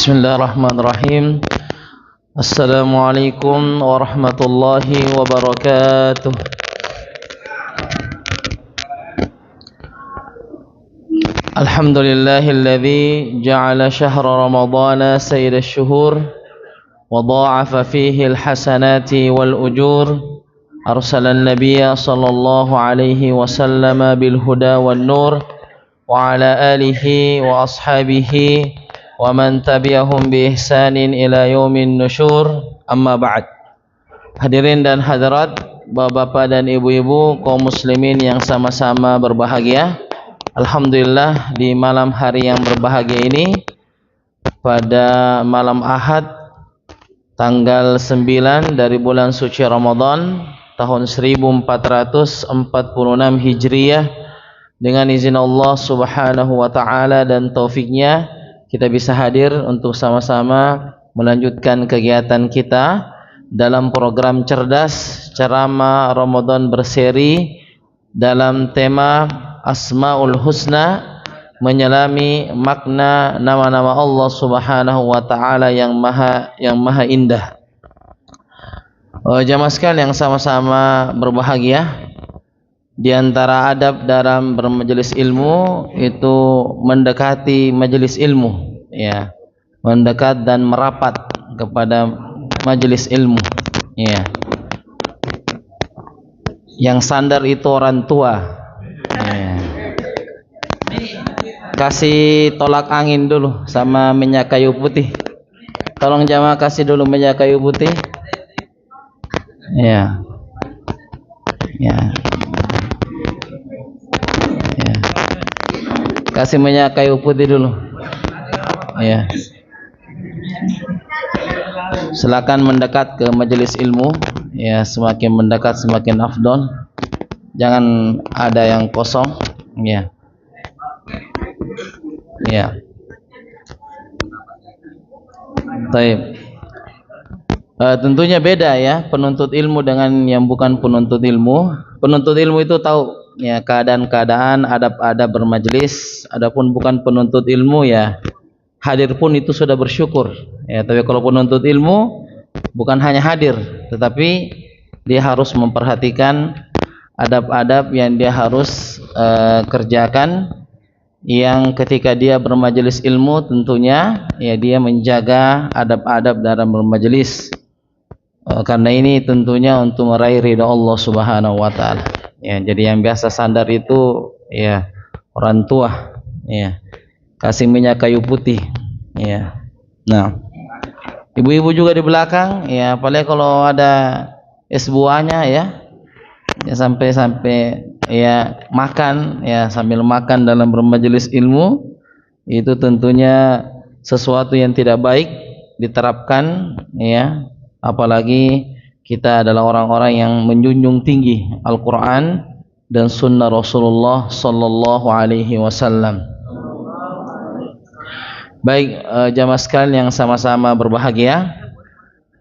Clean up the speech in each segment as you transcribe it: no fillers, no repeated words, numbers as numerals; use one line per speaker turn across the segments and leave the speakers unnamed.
Bismillahirrahmanirrahim. Assalamualaikum warahmatullahi wabarakatuh. Alhamdulillahilladzi ja'ala syahra ramadhana sayyidash syuhur wa dha'afa fihi alhasanati wal ujur. Arsalan nabiyya sallallahu alaihi wasallam bil huda wan nur wa ala alihi wa ashabihi wa man tabi'ahum bi ihsanin ila yaumin nusyur. Amma ba'd. Hadirin dan hadirat, bapak-bapak dan ibu-ibu kaum muslimin yang sama-sama berbahagia. Alhamdulillah, di malam hari yang berbahagia ini, pada malam Ahad tanggal 9 dari bulan suci Ramadan tahun 1446 Hijriyah, dengan izin Allah Subhanahu wa taala dan taufiknya, kita bisa hadir untuk sama-sama melanjutkan kegiatan kita dalam program cerdas ceramah Ramadan berseri dalam tema Asmaul Husna, menyelami makna nama-nama Allah Subhanahu wa taala yang maha indah. Jamaah sekalian yang sama-sama berbahagia, di antara adab dalam bermajelis ilmu itu mendekati majelis ilmu, ya, mendekat dan merapat kepada majelis ilmu, ya. Yang sandar itu orang tua, ya. Kasih tolak angin dulu sama minyak kayu putih. Tolong jamaah kasih dulu minyak kayu putih, ya, ya. Kasih minyak kayu putih dulu, ya. Silakan mendekat ke majelis ilmu, ya. Semakin mendekat semakin afdol. Jangan ada yang kosong, ya. Ya. Baik. Tentunya beda, ya, penuntut ilmu dengan yang bukan penuntut ilmu. Penuntut ilmu itu tahu, ya, keadaan-keadaan, adab-adab bermajelis. Adapun bukan penuntut ilmu, ya, hadir pun itu sudah bersyukur, ya. Tapi kalau penuntut ilmu bukan hanya hadir, tetapi dia harus memperhatikan adab-adab yang dia harus kerjakan, yang ketika dia bermajelis ilmu tentunya, ya, dia menjaga adab-adab dalam bermajelis. Karena ini tentunya untuk meraih ridha Allah Subhanahu wa taala. Ya, jadi yang biasa sandar itu, ya, orang tua, ya. Kasih minyak kayu putih, ya. Nah, ibu-ibu juga di belakang, ya, apalagi kalau ada es buahnya, ya. Ya, sampai ya makan, ya, sambil makan dalam bermajelis ilmu itu tentunya sesuatu yang tidak baik diterapkan, ya. Apalagi kita adalah orang-orang yang menjunjung tinggi Al-Quran dan Sunnah Rasulullah Sallallahu Alaihi Wasallam. Baik, jamaah sekalian yang sama-sama berbahagia,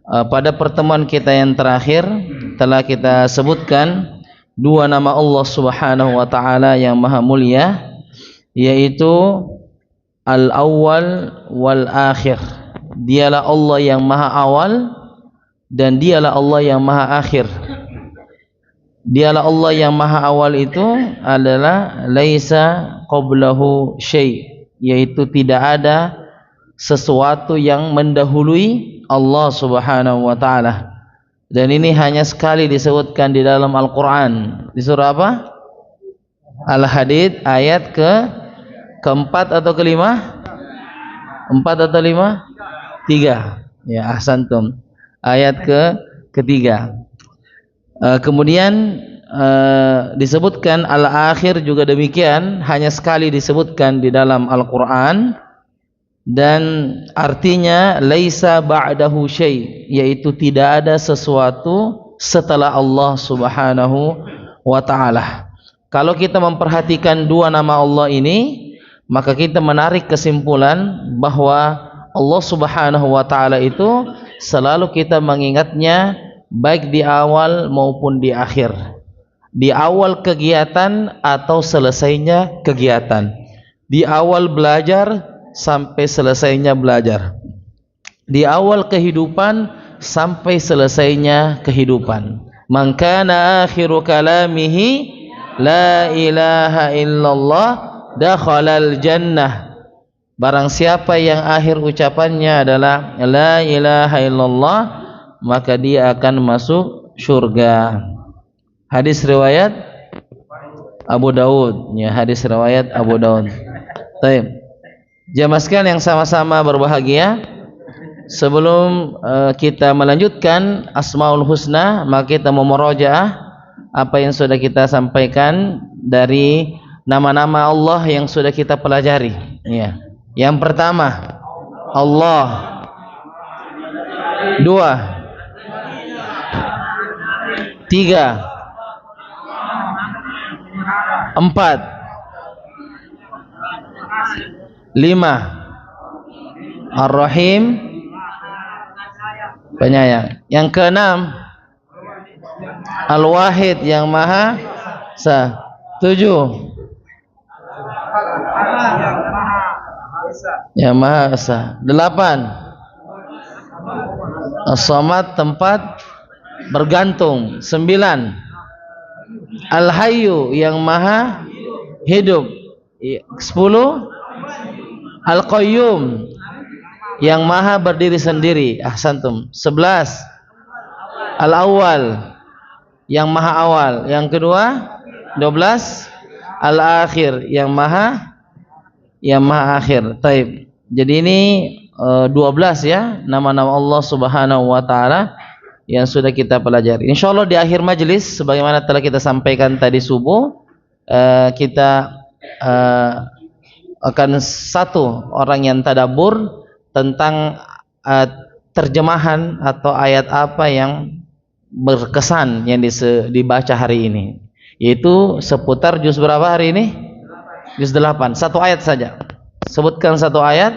pada pertemuan kita yang terakhir telah kita sebutkan dua nama Allah Subhanahu wa taala yang maha mulia, yaitu Al-Awwal wal Akhir. Dialah Allah yang maha awal dan dialah Allah yang maha akhir. Dialah Allah yang maha awal itu adalah laisa qablahu syai', yaitu tidak ada sesuatu yang mendahului Allah Subhanahu wa taala. Dan ini hanya sekali disebutkan di dalam Al-Qur'an. Di surah apa? Al-Hadid ayat keempat atau kelima? 4 atau 5? 3. Ya, ahsantum. Ayat ketiga. Kemudian disebutkan Al-Akhir juga demikian, hanya sekali disebutkan di dalam Al-Quran, dan artinya laisa ba'dahu syai', yaitu tidak ada sesuatu setelah Allah Subhanahu wa ta'ala. Kalau kita memperhatikan dua nama Allah ini, maka kita menarik kesimpulan bahwa Allah Subhanahu wa ta'ala itu selalu kita mengingatnya, baik di awal maupun di akhir, di awal kegiatan atau selesainya kegiatan, di awal belajar sampai selesainya belajar. di awal kehidupan sampai selesainya kehidupan. Man kana akhiru kalamihi la ilaha illallah dakhalal jannah. Barang siapa yang akhir ucapannya adalah la ilaha illallah, maka dia akan masuk surga. Hadis riwayat Abu Daud, ya, hadis riwayat Abu Daud. Baik. Jamaah sekalian yang sama-sama berbahagia, sebelum kita melanjutkan Asmaul Husna, maka kita memurojaah apa yang sudah kita sampaikan dari nama-nama Allah yang sudah kita pelajari. Ya. Yang pertama, Allah. Dua, tiga, empat, lima, Ar-Rahim, penyayang. Yang keenam, Al-Wahid, yang Maha Esa. 7, yang Maha Esa. 8, As-Samad, tempat bergantung. 9, Al-Hayyu, yang Maha Hidup. 10, Al-Qayyum, yang Maha berdiri sendiri. Ahsantum. 11, Al-Awwal, yang Maha Awal. Yang kedua, 12, Al-Akhir, yang Maha akhir. Taib. Jadi ini 12 ya nama-nama Allah Subhanahu wa taala yang sudah kita pelajari. Insyaallah di akhir majelis sebagaimana telah kita sampaikan tadi subuh, kita akan satu orang yang tadabbur tentang terjemahan atau ayat apa yang berkesan yang dibaca hari ini, yaitu seputar juz berapa hari ini? Juz 8. Satu ayat saja. Sebutkan satu ayat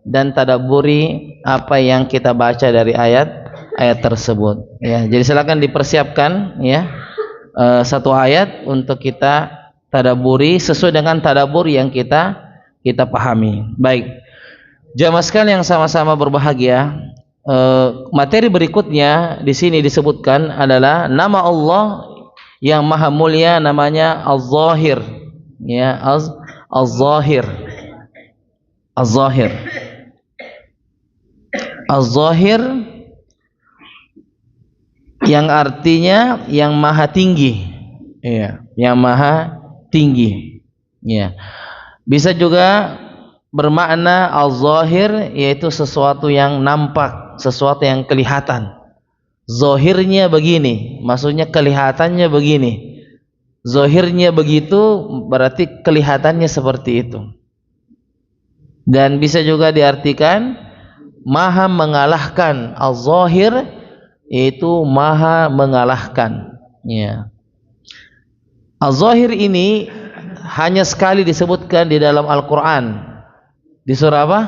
dan tadabburi apa yang kita baca dari ayat tersebut. Ya, jadi silakan dipersiapkan ya satu ayat untuk kita tadabburi sesuai dengan tadabbur yang kita pahami. Baik. Jamaah sekalian yang sama-sama berbahagia, materi berikutnya di sini disebutkan adalah nama Allah yang maha mulia, namanya Az-Zahir. Ya, Az-Zahir. Az-Zahir. Az-Zahir yang artinya yang maha tinggi. Ya, yang maha tinggi. Ya. Bisa juga bermakna al-zahir, yaitu sesuatu yang nampak, sesuatu yang kelihatan. Zahirnya begini, maksudnya kelihatannya begini. Zahirnya begitu, berarti kelihatannya seperti itu. Dan bisa juga diartikan maha mengalahkan. Al-zahir yaitu maha mengalahkan. Ya. Al-zahir ini hanya sekali disebutkan di dalam Al-Quran. Di surah apa?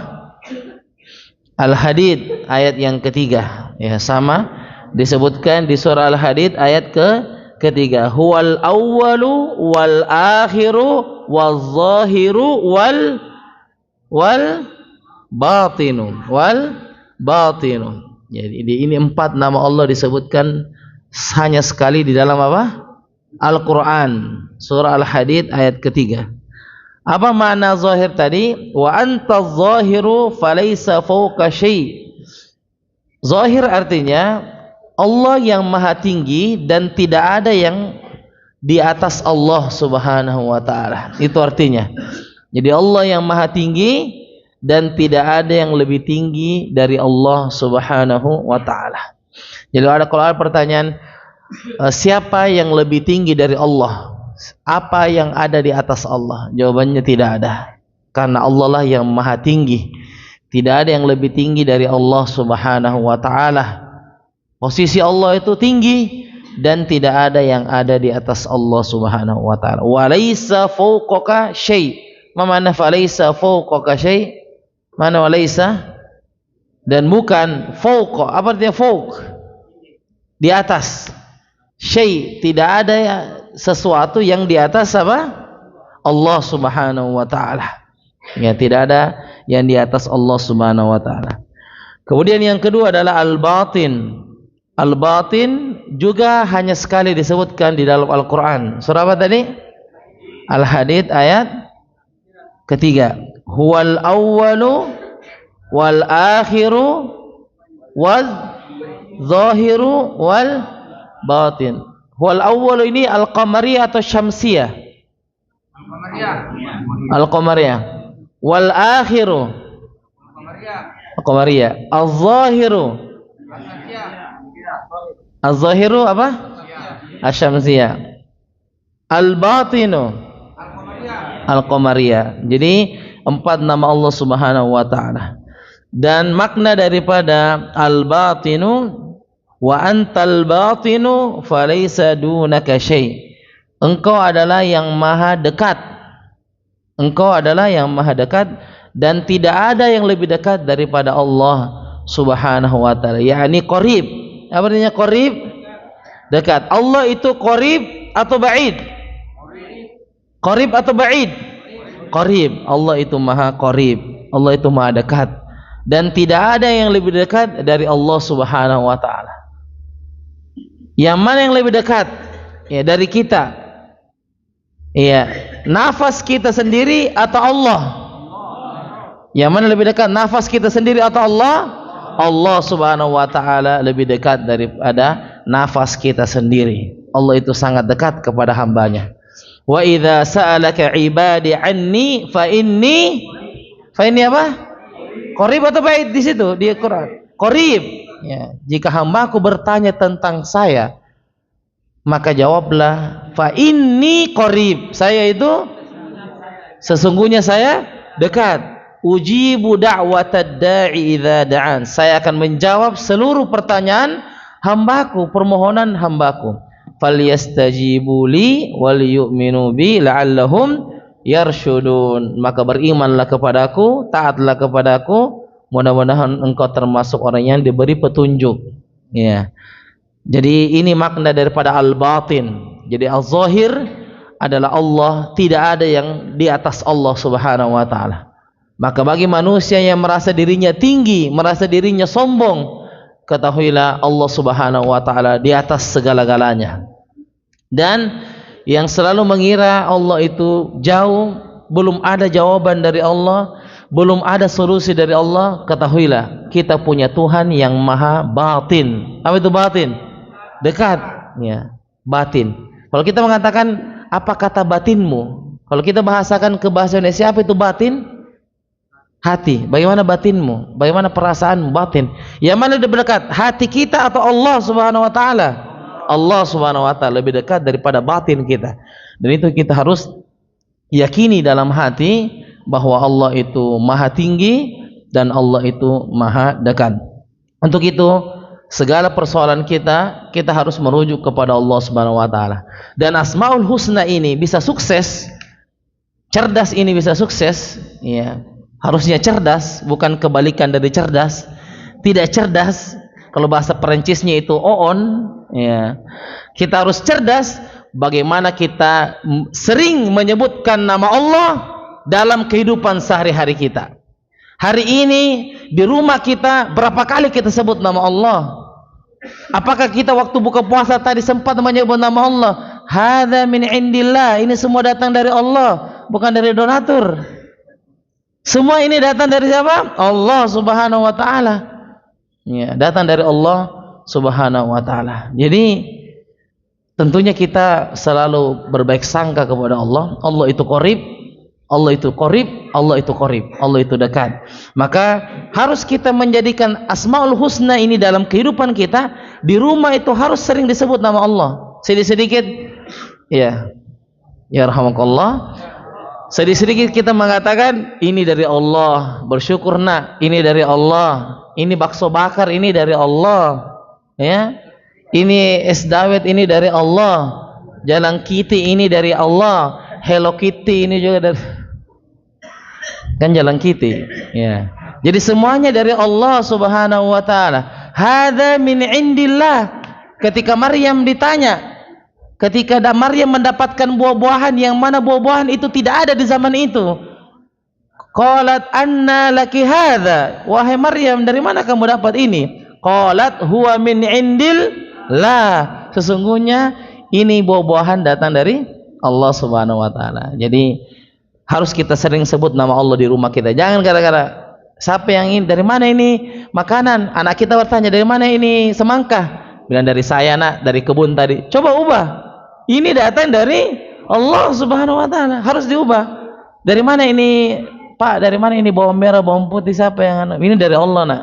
Al-Hadid ayat yang ketiga. Ya, sama disebutkan di surah Al-Hadid ayat ketiga. Huwal awwalu wal akhiru wal zahiru wal batinu. Jadi ini 4 nama Allah disebutkan hanya sekali di dalam apa? Al-Quran, surah Al-Hadid ayat ketiga. Apa makna zahir tadi? Wa anta zahiru falaysa fawqa syai'. Zahir artinya Allah yang maha tinggi dan tidak ada yang di atas Allah Subhanahu wa taala. Itu artinya. Jadi Allah yang maha tinggi dan tidak ada yang lebih tinggi dari Allah Subhanahu wa taala. Jadi kalau ada pertanyaan, siapa yang lebih tinggi dari Allah? Apa yang ada di atas Allah? Jawabannya tidak ada. Karena Allah lah yang maha tinggi. Tidak ada yang lebih tinggi dari Allah Subhanahu wa taala. Posisi Allah itu tinggi dan tidak ada yang ada di atas Allah Subhanahu wa taala. Wa laisa fawqaka syai'. Mana falaisa fawqaka syai'? Mana walaisa? Dan bukan fawqa. Apa artinya fawq? Di atas. Syai', tidak ada sesuatu yang di atas apa? Allah Subhanahu wa taala. Ya, tidak ada yang di atas Allah Subhanahu wa taala. Kemudian yang kedua adalah al-batin. Al-batin juga hanya sekali disebutkan di dalam Al-Quran. Surah apa tadi? Al-Hadid ayat ketiga. Huwal awwalu wal akhiru wal zahiru wal batin. Huwal awwalu ini al-qamariyah atau syamsiyah? Al-qamariyah. Wal akhiru al-qamariyah. Al-zahiru Az-zahiru apa? Asy-syamsiyah. Al-batinu Al-qamariyah. Jadi 4 nama Allah Subhanahu wa taala. Dan makna daripada al-batinu wa antal batinu falaysa dunaka syai'. Engkau adalah yang maha dekat. Engkau adalah yang maha dekat dan tidak ada yang lebih dekat daripada Allah Subhanahu wa taala. yakni qarib. Apa artinya qarib? Dekat. Allah itu qarib atau ba'id? Qarib atau ba'id? Qarib. Allah itu maha qarib. Allah itu maha dekat. Dan tidak ada yang lebih dekat dari Allah Subhanahu wa taala. Yang mana yang lebih dekat? Ya, dari kita. Iya, nafas kita sendiri atau Allah? Yang mana lebih dekat? Nafas kita sendiri atau Allah? Allah Subhanahu wa taala lebih dekat daripada nafas kita sendiri. Allah itu sangat dekat kepada hambanya. Wa idza sa'alaka ibadi anni fa inni apa? Qarib atau ba'id di situ di Quran? Qarib. Ya, jika hambaku bertanya tentang saya, maka jawablah fa inni qarib. Saya itu sesungguhnya saya dekat. Ujibu da'watad da'i idza da'an. Saya akan menjawab seluruh pertanyaan hambaku, permohonan hambaku. Falyastajibu li wal yu'minu bi la'allahum yarshudun. Maka berimanlah kepadaku, taatlah kepadaku, mudah-mudahan engkau termasuk orang yang diberi petunjuk. Ya. Jadi ini makna daripada al-batin. Jadi al-zahir adalah Allah, tidak ada yang di atas Allah Subhanahu wa taala. Maka bagi manusia yang merasa dirinya tinggi, merasa dirinya sombong, ketahuilah Allah Subhanahu wa taala di atas segala-galanya. Dan yang selalu mengira Allah itu jauh, belum ada jawaban dari Allah, belum ada solusi dari Allah, ketahuilah kita punya Tuhan yang maha batin. Apa itu batin? Dekat, ya, batin. Kalau kita mengatakan apa kata batinmu? Kalau kita bahasakan ke bahasa Indonesia, apa itu batin? Hati. Bagaimana batinmu? Bagaimana perasaanmu? Batin. Yang mana lebih dekat? Hati kita atau Allah Subhanahu wa taala? Allah Subhanahu wa taala lebih dekat daripada batin kita. Dan itu kita harus yakini dalam hati bahwa Allah itu maha tinggi dan Allah itu maha dekat. Untuk itu segala persoalan kita harus merujuk kepada Allah Subhanahu wa taala. Dan Asmaul Husna ini bisa sukses, cerdas ini bisa sukses, ya. Harusnya cerdas, bukan kebalikan dari cerdas. Tidak cerdas, kalau bahasa Perancisnya itu oon, ya. Kita harus cerdas bagaimana kita sering menyebutkan nama Allah dalam kehidupan sehari-hari kita. Hari ini di rumah kita berapa kali kita sebut nama Allah? Apakah kita waktu buka puasa tadi sempat menyebut nama Allah? Hadza min indillah, ini semua datang dari Allah, bukan dari donatur. Semua ini datang dari siapa? Allah Subhanahu wa taala. Ya, datang dari Allah Subhanahu wa taala. Jadi tentunya kita selalu berbaik sangka kepada Allah. Allah itu qarib, Allah itu qarib, Allah itu qarib, Allah itu dekat. Maka harus kita menjadikan Asmaul Husna ini dalam kehidupan kita. Di rumah itu harus sering disebut nama Allah. Sedikit-sedikit, ya, ya rahmakallah. Sedikit-sedikit kita mengatakan ini dari Allah, bersyukur nak, ini dari Allah, ini bakso bakar ini dari Allah, ya, ini es dawet ini dari Allah, jalan Kitty ini dari Allah, Hello Kitty ini juga dari, kan jalan Kitty, ya. Jadi semuanya dari Allah Subhanahu wa taala. Hadza min indillah. Ketika Maryam ditanya, ketika Maryam mendapatkan buah-buahan yang mana buah-buahan itu tidak ada di zaman itu, Qalat anna laki hadza? Wahai Maryam, dari mana kamu dapat ini? Qalat huwa min indillah. Sesungguhnya ini buah-buahan datang dari Allah Subhanahu wa taala. Jadi harus kita sering sebut nama Allah di rumah kita. Jangan gara-gara siapa yang ini, dari mana ini makanan? Anak kita bertanya, dari mana ini semangka? Bilang dari saya nak, dari kebun tadi. Coba ubah. Ini datang dari Allah Subhanahu wa taala. Harus diubah. Dari mana ini Pak? Dari mana ini bawang merah, bawang putih? Siapa yang ini? Dari Allah nak.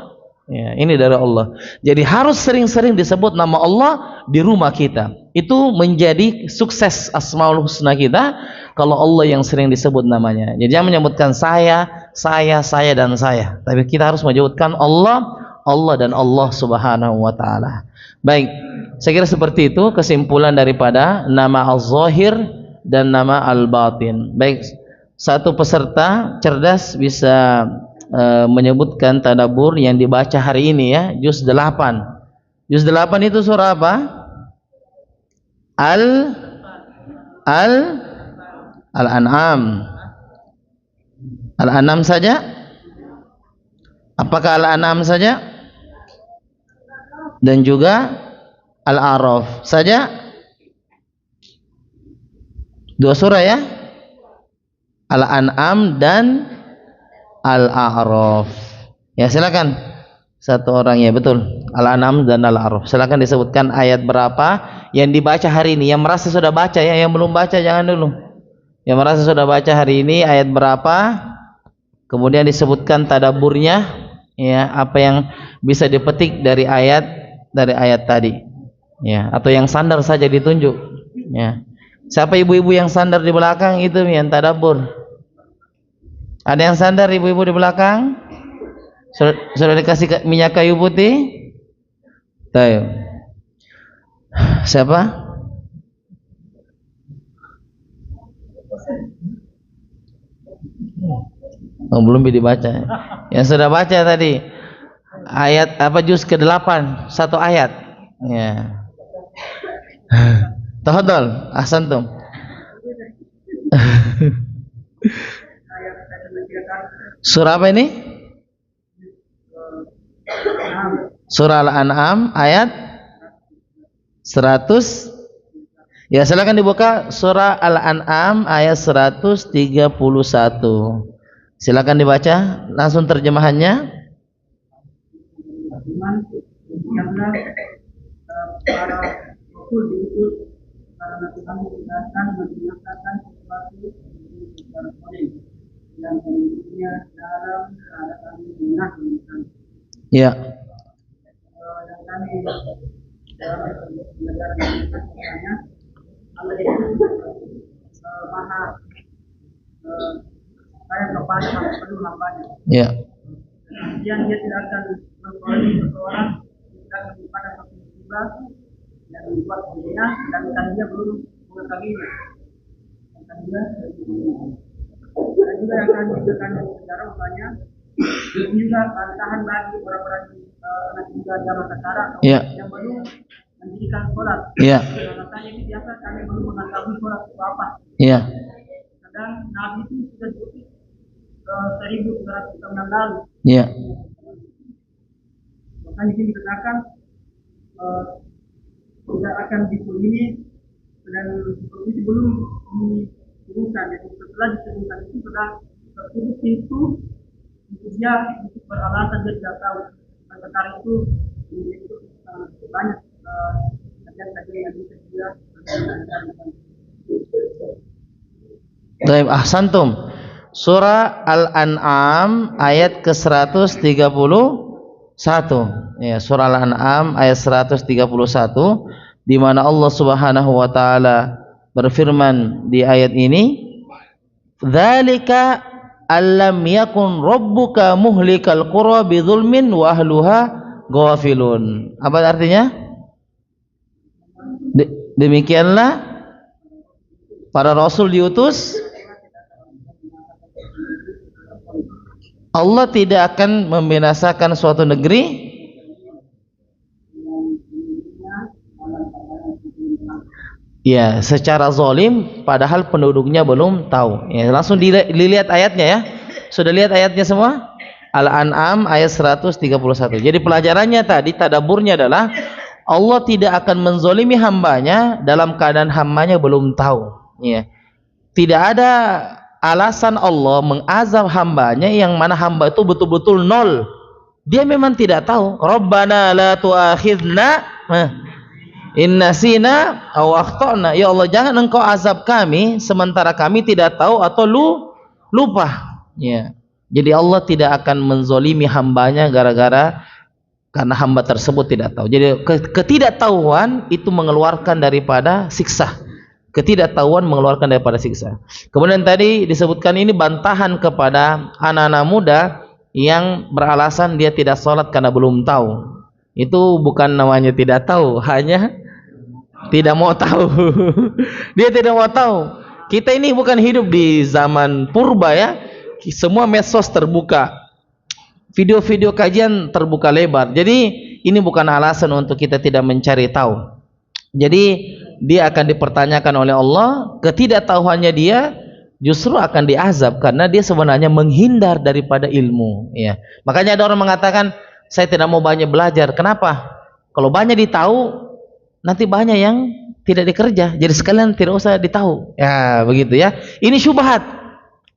Ya, ini dari Allah. Jadi harus sering-sering disebut nama Allah di rumah kita. Itu menjadi sukses Asmaul Husna kita kalau Allah yang sering disebut namanya. Jadi jangan menyebutkan saya, dan saya. Tapi kita harus menyebutkan Allah, dan Allah Subhanahu wa taala. Baik, saya kira seperti itu kesimpulan daripada nama Al-Zahir dan nama Al-Batin. Baik, satu peserta cerdas bisa menyebutkan tadabbur yang dibaca hari ini ya, juz 8. Juz 8 itu surah apa? Al-An'am. Al-An'am saja? Apakah Al-An'am saja? Dan juga Al-A'raf saja? Dua surah ya? Al-An'am dan Al-A'raf. Ya, silakan. Satu orang ya, betul. Al-An'am dan Al-A'raf. Silakan disebutkan ayat berapa yang dibaca hari ini. Yang merasa sudah baca ya, yang belum baca jangan dulu. Yang merasa sudah baca hari ini ayat berapa? Kemudian disebutkan tadabburnya ya, apa yang bisa dipetik dari ayat tadi. Ya, atau yang sandar saja ditunjuk. Ya. Siapa ibu-ibu yang sandar di belakang itu yang tadabbur? Ada yang sandar ibu-ibu di belakang? Sudah dikasih minyak kayu putih? Tahu. Siapa? Oh, belum dibaca. Yang sudah baca tadi ayat apa, juz ke-8, satu ayat. Ya. Tafadhol, ahsantum. Surah apa ini? Surah Al-An'am ayat 100. Ya, silakan dibuka surah Al-An'am ayat 131. Silakan dibaca langsung terjemahannya. Ya. Ya.
Kemudian dia tidak akan memperoleh seseorang, tidak akan kepada satu musibah yang membuat dirinya dan dia belum mengetahuinya. Dan juga yang akan diberikan secara umpamanya juga bantahan bagi orang-orang anak muda zaman sekarang yang belum mendirikan sholat. Makanya itu biasa kami belum mengetahui sholat itu apa. Sedang Nabi itu sudah diutus 1.900 tahun yang lalu. Makanya ini dikatakan tidak akan dikulini dan itu belum diturunkan. Jadi setelah diturunkan itu sudah tertutup pintu untuk dia untuk beralasan dia tidak tahu. Dan sekarang itu banyak kajian-kajian yang bisa dia.
Baik, ahsantum. Surah Al-An'am ayat ke-131. Ya, surah Al-An'am ayat 131 di mana Allah Subhanahu wa taala berfirman di ayat ini, "Dzalika allam yakun rabbuka muhlikal qura bidzulmin wa ahluha ghafilun." Apa artinya? Demikianlah para rasul diutus, Allah tidak akan membinasakan suatu negeri ya secara zalim padahal penduduknya belum tahu. Ya, langsung dilihat ayatnya ya. Sudah lihat ayatnya semua? Al-An'am ayat 131. Jadi pelajarannya tadi, tadaburnya adalah Allah tidak akan menzolimi hambanya dalam keadaan hambanya belum tahu. Ya. Tidak ada alasan Allah mengazab hambanya yang mana hamba itu betul-betul nol. Dia memang tidak tahu. Rabbana la tu'akhidna in nasina aw akhtana. Ya Allah, jangan engkau azab kami sementara kami tidak tahu atau lupa. Ya. Jadi Allah tidak akan menzolimi hambanya karena hamba tersebut tidak tahu. Jadi ketidaktahuan itu mengeluarkan daripada siksa. Ketidaktahuan mengeluarkan daripada siksa. Kemudian tadi disebutkan ini bantahan kepada anak-anak muda yang beralasan dia tidak sholat karena belum tahu. Itu bukan namanya tidak tahu, hanya tidak mau tahu. Dia tidak mau tahu. Kita ini bukan hidup di zaman purba ya. Semua medsos terbuka, video-video kajian terbuka lebar. Jadi ini bukan alasan untuk kita tidak mencari tahu. Jadi dia akan dipertanyakan oleh Allah. Ketidaktahuannya dia justru akan diazab karena dia sebenarnya menghindar daripada ilmu. Ya. Makanya ada orang mengatakan saya tidak mau banyak belajar. Kenapa? Kalau banyak ditahu nanti banyak yang tidak dikerja. Jadi sekalian tidak usah ditahu. Ya begitu ya. Ini syubhat.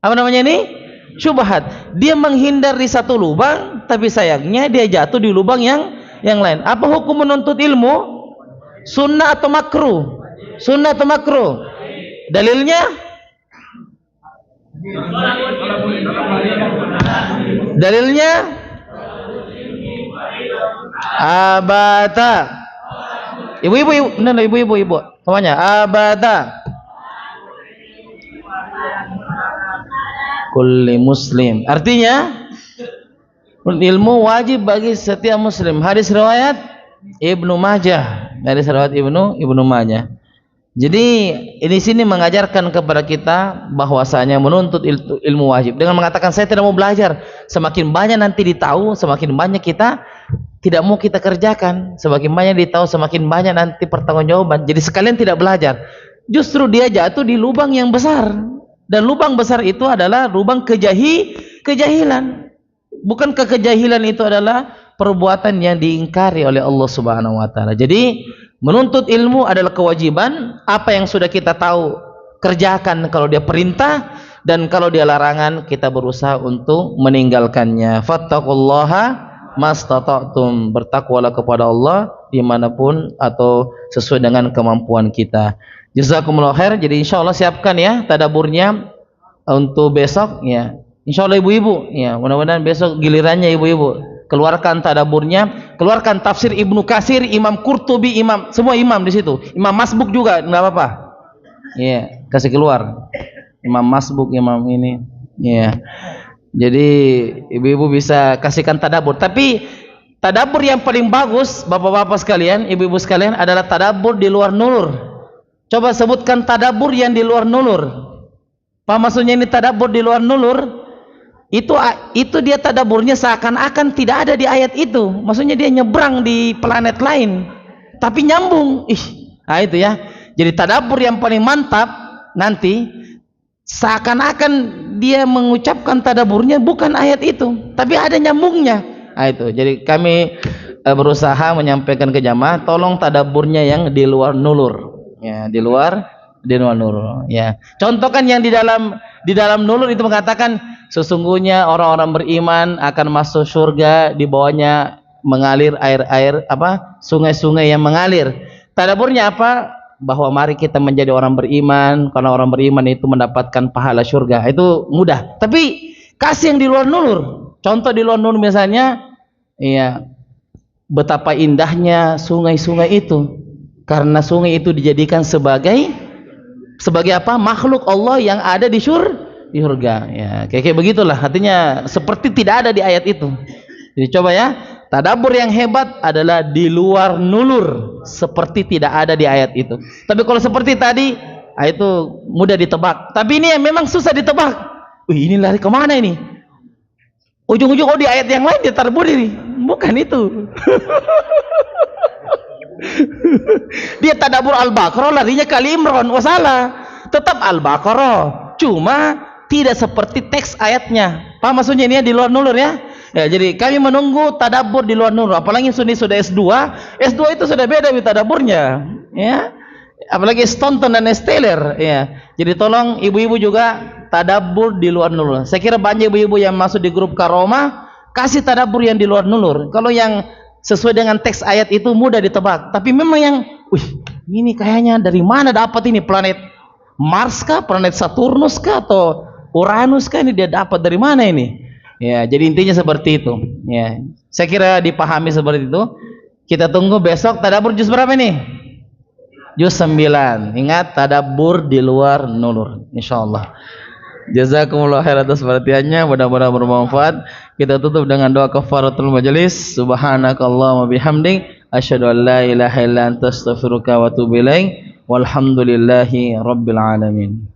Apa namanya ini? Syubhat. Dia menghindar di satu lubang, tapi sayangnya dia jatuh di lubang yang lain. Apa hukum menuntut ilmu? Sunnah atau makruh? Sunnah atau makruh? Dalilnya? Dalilnya? Abata. Ibu. Semuanya. Abata. Kulli muslim. Artinya ilmu wajib bagi setiap muslim. Hadis riwayat Ibnu Majah. Hadis riwayat Ibnu Majah. Jadi ini sini mengajarkan kepada kita bahwasanya menuntut ilmu wajib. Dengan mengatakan saya tidak mau belajar, semakin banyak nanti ditahu, semakin banyak kita tidak mau kita kerjakan. Semakin banyak ditahu, semakin banyak nanti pertanggungjawaban. Jadi sekalian tidak belajar. Justru dia jatuh di lubang yang besar. Dan lubang besar itu adalah lubang kejahilan. Bukankah kejahilan itu adalah perbuatan yang diingkari oleh Allah Subhanahu wa taala. Jadi menuntut ilmu adalah kewajiban. Apa yang sudah kita tahu kerjakan kalau dia perintah, dan kalau dia larangan kita berusaha untuk meninggalkannya. Fattaqullaha mastata'tum. Bertakwalah kepada Allah dimanapun atau sesuai dengan kemampuan kita. Jazakumullah khair. Jadi insyaallah siapkan ya tadaburnya untuk besok ya. Insyaallah ibu-ibu ya, mudah-mudahan besok gilirannya ibu-ibu. Keluarkan tadaburnya, keluarkan tafsir Ibnu Katsir, Imam Qurtubi, semua imam di situ. Imam Masbuk juga enggak apa-apa. Iya, kasih keluar. Imam Masbuk, imam ini. Iya. Jadi ibu-ibu bisa kasihkan tadabur. Tapi tadabur yang paling bagus bapak-bapak sekalian, ibu-ibu sekalian adalah tadabur di luar nulur. Coba sebutkan tadabur yang di luar nulur. Apa maksudnya ini tadabur di luar nulur? Itu dia tadaburnya seakan-akan tidak ada di ayat itu. Maksudnya dia nyebrang di planet lain, tapi nyambung. Nah itu ya. Jadi tadabur yang paling mantap nanti seakan-akan dia mengucapkan tadaburnya bukan ayat itu, tapi ada nyambungnya. Nah itu. Jadi kami berusaha menyampaikan ke jamaah, tolong tadaburnya yang di luar nulur. Ya, di luar nulur ya. Contohkan yang di dalam nulur itu mengatakan sesungguhnya orang-orang beriman akan masuk surga, di bawahnya mengalir air sungai-sungai yang mengalir. Tadaburnya apa? Bahwa mari kita menjadi orang beriman, karena orang beriman itu mendapatkan pahala surga. Itu mudah. Tapi kasih yang di luar nulur. Contoh di luar nulur misalnya ya, betapa indahnya sungai-sungai itu. Karena sungai itu dijadikan sebagai apa? Makhluk Allah yang ada di surga. Ya, kayak begitulah. Artinya seperti tidak ada di ayat itu. Jadi coba ya, tadabbur yang hebat adalah di luar nulur, seperti tidak ada di ayat itu. Tapi kalau seperti tadi, itu mudah ditebak. Tapi ini memang susah ditebak. Ini lari kemana ini? Ujung-ujung di ayat yang lain ditarbur ini. Bukan itu. Dia tadabbur Al-Baqarah larinya ke Ali Imran. Salah. Tetap Al-Baqarah. Cuma tidak seperti teks ayatnya. Paham maksudnya ini ya, di luar nulur ya? Ya, jadi kami menunggu tadabbur di luar nulur. Apalagi sudah S2, S2 itu sudah beda with tadabburnya, ya. Apalagi Stonton dan Esteller, ya. Jadi tolong ibu-ibu juga tadabbur di luar nulur. Saya kira banyak ibu-ibu yang masuk di grup Karoma kasih tadabbur yang di luar nulur. Kalau yang sesuai dengan teks ayat itu mudah ditebak. Tapi memang yang, ini kayaknya dari mana dapat ini, planet Mars kah, planet Saturnus kah, atau Uranus kah, ini dia dapat dari mana ini? Ya, jadi intinya seperti itu. Ya, saya kira dipahami seperti itu. Kita tunggu besok tadabbur juz berapa nih? Juz 9. Ingat, tadabbur di luar nulur, insyaallah. Jazakumullah khair atas perhatiannya, mudah-mudahan bermanfaat. Kita tutup dengan doa kafaratul majelis. Subhanakallahumma bihamdik, asyhadu an la ilaha illa anta astaghfiruka wa atubu ilaik. Walhamdulillahi rabbil alamin.